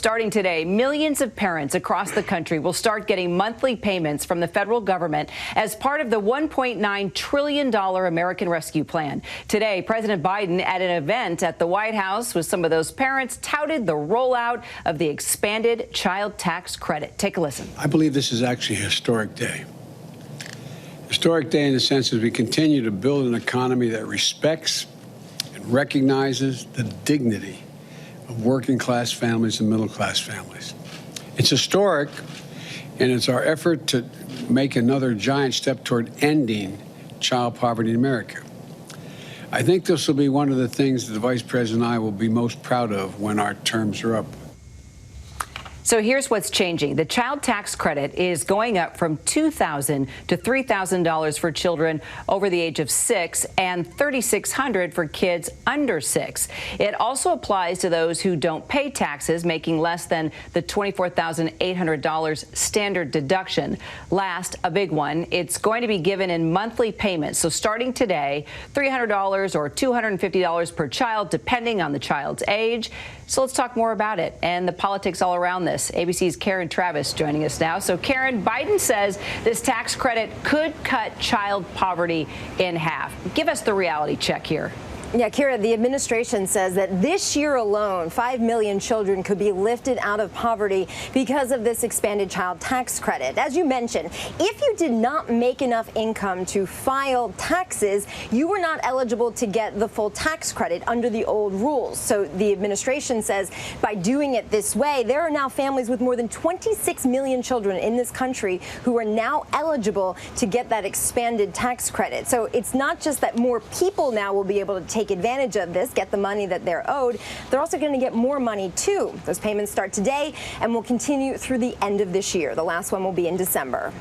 Starting today, millions of parents across the country will start getting monthly payments from the federal government as part of the $1.9 trillion American Rescue Plan. Today, President Biden, at an event at the White House with some of those parents, touted the rollout of the expanded child tax credit. Take a listen. I believe this is actually a historic day. Historic day in the sense that we continue to build an economy that respects and recognizes the dignity of working-class families and middle-class families. It's historic, and it's our effort to make another giant step toward ending child poverty in America. I think this will be one of the things that the Vice President and I will be most proud of when our terms are up. So here's what's changing. The child tax credit is going up from $2,000 to $3,000 for children over the age of 6 and $3,600 for kids under 6. It also applies to those who don't pay taxes, making less than the $24,800 standard deduction. Last, a big one, it's going to be given in monthly payments. So starting today, $300 or $250 per child, depending on the child's age. So let's talk more about it and the politics all around this. ABC's Karen Travis joining us now. So Karen, Biden says this tax credit could cut child poverty in half. Give us the reality check here. Yeah, Kira, the administration says that this year alone, 5 million children could be lifted out of poverty because of this expanded child tax credit. As you mentioned, if you did not make enough income to file taxes, you were not eligible to get the full tax credit under the old rules. So the administration says by doing it this way, there are now families with more than 26 million children in this country who are now eligible to get that expanded tax credit. So it's not just that more people now will be able to take advantage of this, get the money that they're owed. They're also going to get more money too. Those payments start today and will continue through the end of this year. The last one will be in December.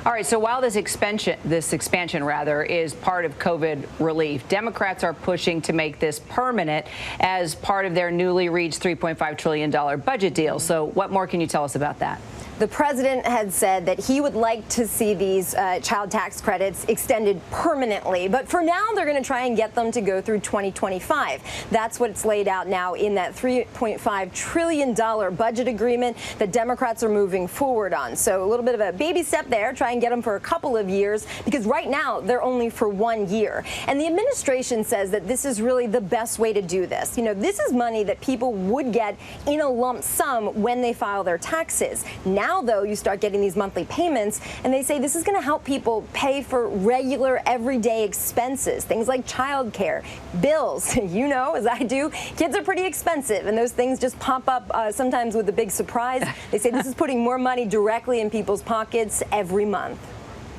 All right, so while this expansion is part of COVID relief, Democrats are pushing to make this permanent as part of their newly reached $3.5 trillion budget deal. So what more can you tell us about that? The president had said that he would like to see these child tax credits extended permanently. But for now, they're going to try and get them to go through 2025. That's what's laid out now in that $3.5 trillion budget agreement that Democrats are moving forward on. So a little bit of a baby step there, try and get them for a couple of years, because right now they're only for 1 year. And the administration says that this is really the best way to do this. You know, this is money that people would get in a lump sum when they file their taxes. Now, though, you start getting these monthly payments, and they say this is going to help people pay for regular, everyday expenses, things like childcare, bills. You know, as I do, kids are pretty expensive, and those things just pop up sometimes with a big surprise. They say this is putting more money directly in people's pockets every month.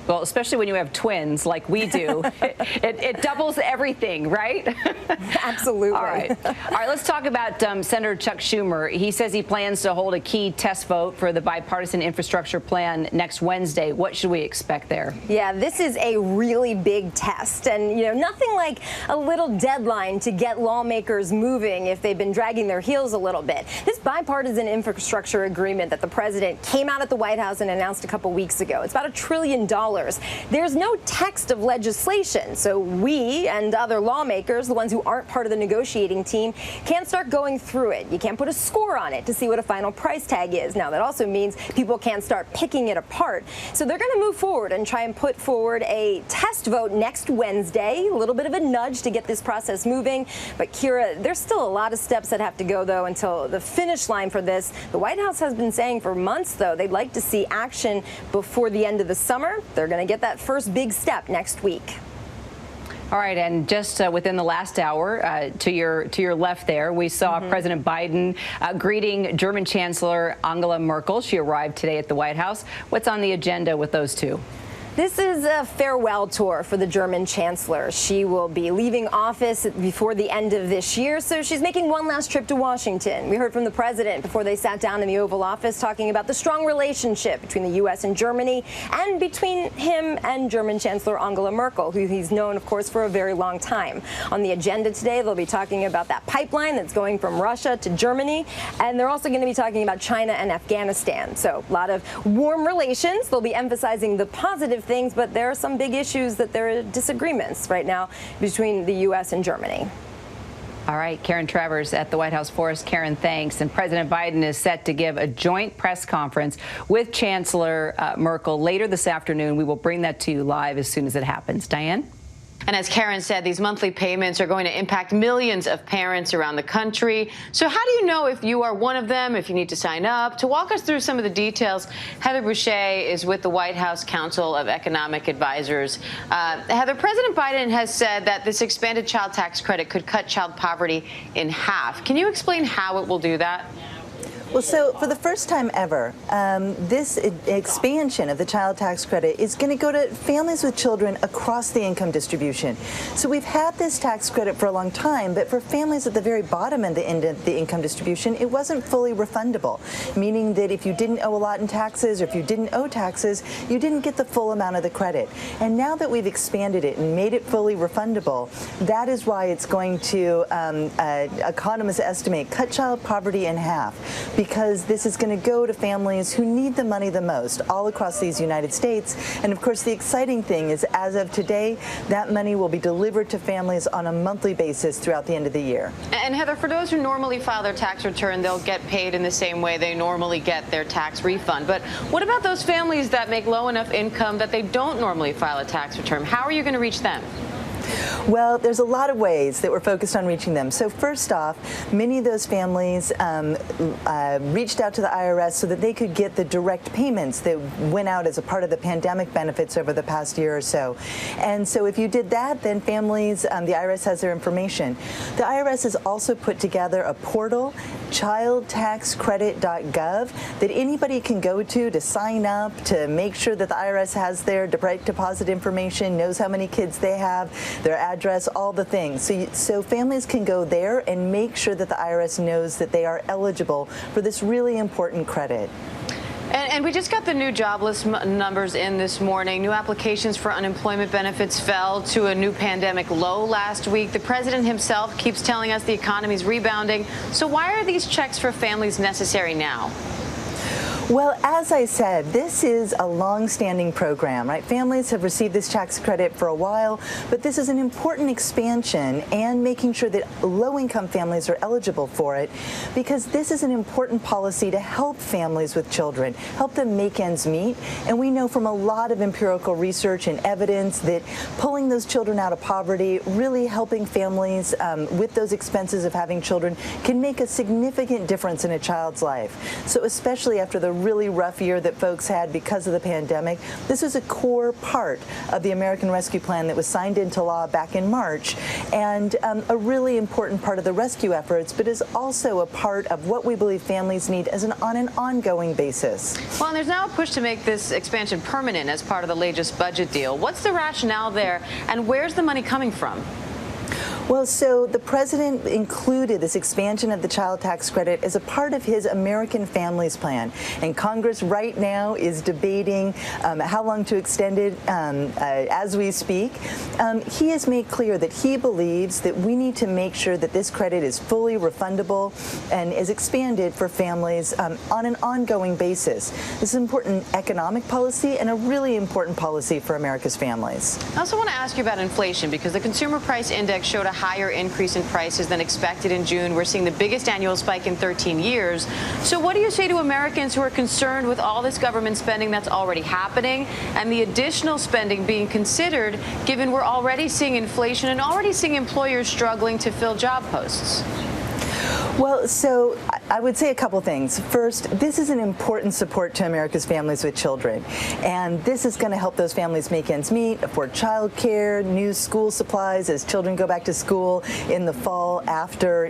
Well, especially when you have twins like we do, it doubles everything, right? Absolutely. All right, let's talk about Senator Chuck Schumer. He says he plans to hold a key test vote for the bipartisan infrastructure plan next Wednesday. What should we expect there? Yeah, this is a really big test, and you know, nothing like a little deadline to get lawmakers moving if they've been dragging their heels a little bit. This bipartisan infrastructure agreement that the president came out at the White House and announced a couple weeks ago, it's about $1 trillion. There's no text of legislation, so we and other lawmakers, the ones who aren't part of the negotiating team, can't start going through it. You can't put a score on it to see what a final price tag is. Now, that also means people can't start picking it apart. So they're going to move forward and try and put forward a test vote next Wednesday, a little bit of a nudge to get this process moving. But, Kira, there's still a lot of steps that have to go, though, until the finish line for this. The White House has been saying for months, though, they'd like to see action before the end of the summer. They're going to get that first big step next week. All right, and just within the last hour, to your left there, we saw President Biden greeting German Chancellor Angela Merkel. She arrived today at the White House. What's on the agenda with those two? This is a farewell tour for the German chancellor. She will be leaving office before the end of this year, so she's making one last trip to Washington. We heard from the president before they sat down in the Oval Office talking about the strong relationship between the U.S. and Germany and between him and German Chancellor Angela Merkel, who he's known, of course, for a very long time. On the agenda today, they'll be talking about that pipeline that's going from Russia to Germany, and they're also going to be talking about China and Afghanistan. So a lot of warm relations. They'll be emphasizing the positive things, but there are some big issues that there are disagreements right now between the U.S. and Germany. All right, Karen Travers at the White House for us. Karen, thanks. And President Biden is set to give a joint press conference with Chancellor Merkel later this afternoon. We will bring that to you live as soon as it happens. Diane? And as Karen said, these monthly payments are going to impact millions of parents around the country. So how do you know if you are one of them, if you need to sign up? To walk us through some of the details, Heather Boucher is with the White House Council of Economic Advisors. Heather, President Biden has said that this expanded child tax credit could cut child poverty in half. Can you explain how it will do that? Well, so for the first time ever, this expansion of the child tax credit is going to go to families with children across the income distribution. So we've had this tax credit for a long time, but for families at the very bottom end of the income distribution, it wasn't fully refundable, meaning that if you didn't owe a lot in taxes or if you didn't owe taxes, you didn't get the full amount of the credit. And now that we've expanded it and made it fully refundable, that is why it's going to, economists estimate, cut child poverty in half, because this is going to go to families who need the money the most all across these United States. And of course, the exciting thing is, as of today, that money will be delivered to families on a monthly basis throughout the end of the year. And Heather, for those who normally file their tax return, they'll get paid in the same way they normally get their tax refund. But what about those families that make low enough income that they don't normally file a tax return? How are you going to reach them? Well, there's a lot of ways that we're focused on reaching them. So first off, many of those families reached out to the IRS so that they could get the direct payments that went out as a part of the pandemic benefits over the past year or so. And so if you did that, then families, the IRS has their information. The IRS has also put together a portal, childtaxcredit.gov, that anybody can go to sign up, to make sure that the IRS has their direct deposit information, knows how many kids they have, their address, all the things. So families can go there and make sure that the IRS knows that they are eligible for this really important credit. And we just got the new jobless numbers in this morning. New applications for unemployment benefits fell to a new pandemic low last week. The president himself keeps telling us the economy's rebounding. So why are these checks for families necessary now? Well, as I said, this is a long-standing program, right? Families have received this tax credit for a while, but this is an important expansion and making sure that low-income families are eligible for it, because this is an important policy to help families with children, help them make ends meet. And we know from a lot of empirical research and evidence that pulling those children out of poverty, really helping families with those expenses of having children, can make a significant difference in a child's life. So especially after the really rough year that folks had because of the pandemic, this was a core part of the American Rescue Plan that was signed into law back in March, and a really important part of the rescue efforts, but is also a part of what we believe families need on an ongoing basis. Well, and there's now a push to make this expansion permanent as part of the latest budget deal. What's the rationale there, and where's the money coming from? Well, so the president included this expansion of the child tax credit as a part of his American Families Plan. And Congress right now is debating how long to extend it as we speak. He has made clear that he believes that we need to make sure that this credit is fully refundable and is expanded for families on an ongoing basis. This is important economic policy and a really important policy for America's families. I also want to ask you about inflation, because the Consumer Price Index showed a higher increase in prices than expected in June. We're seeing the biggest annual spike in 13 years. So what do you say to Americans who are concerned with all this government spending that's already happening and the additional spending being considered, given we're already seeing inflation and already seeing employers struggling to fill job posts? Well, so I would say a couple things. First, this is an important support to America's families with children. And this is going to help those families make ends meet, afford child care, new school supplies as children go back to school in the fall after,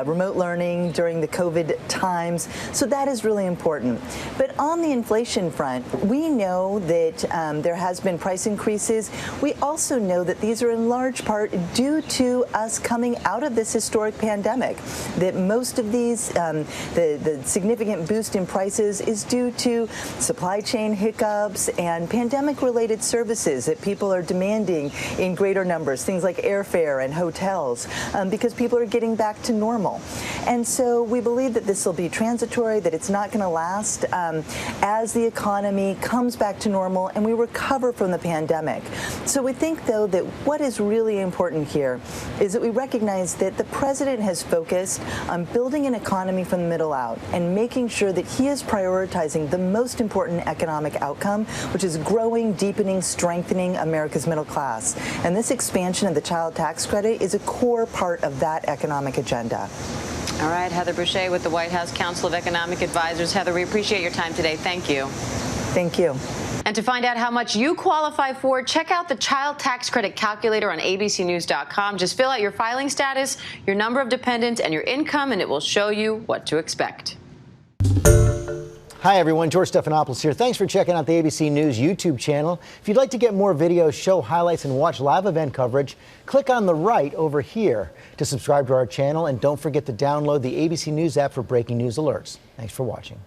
remote learning during the COVID times. So that is really important. But on the inflation front, we know that there has been price increases. We also know that these are in large part due to us coming out of this historic pandemic, that most of these this, the significant boost in prices is due to supply chain hiccups and pandemic-related services that people are demanding in greater numbers, things like airfare and hotels, because people are getting back to normal. And so we believe that this will be transitory, that it's not going to last as the economy comes back to normal and we recover from the pandemic. So we think, though, that what is really important here is that we recognize that the president has focused on building an economy from the middle out and making sure that he is prioritizing the most important economic outcome, which is growing, deepening, strengthening America's middle class. And this expansion of the child tax credit is a core part of that economic agenda. All right, Heather Boucher with the White House Council of Economic Advisors. Heather, we appreciate your time today. Thank you. Thank you. And to find out how much you qualify for, check out the Child Tax Credit Calculator on abcnews.com. Just fill out your filing status, your number of dependents, and your income, and it will show you what to expect. Hi, everyone. George Stephanopoulos here. Thanks for checking out the ABC News YouTube channel. If you'd like to get more videos, show highlights, and watch live event coverage, click on the right over here to subscribe to our channel. And don't forget to download the ABC News app for breaking news alerts. Thanks for watching.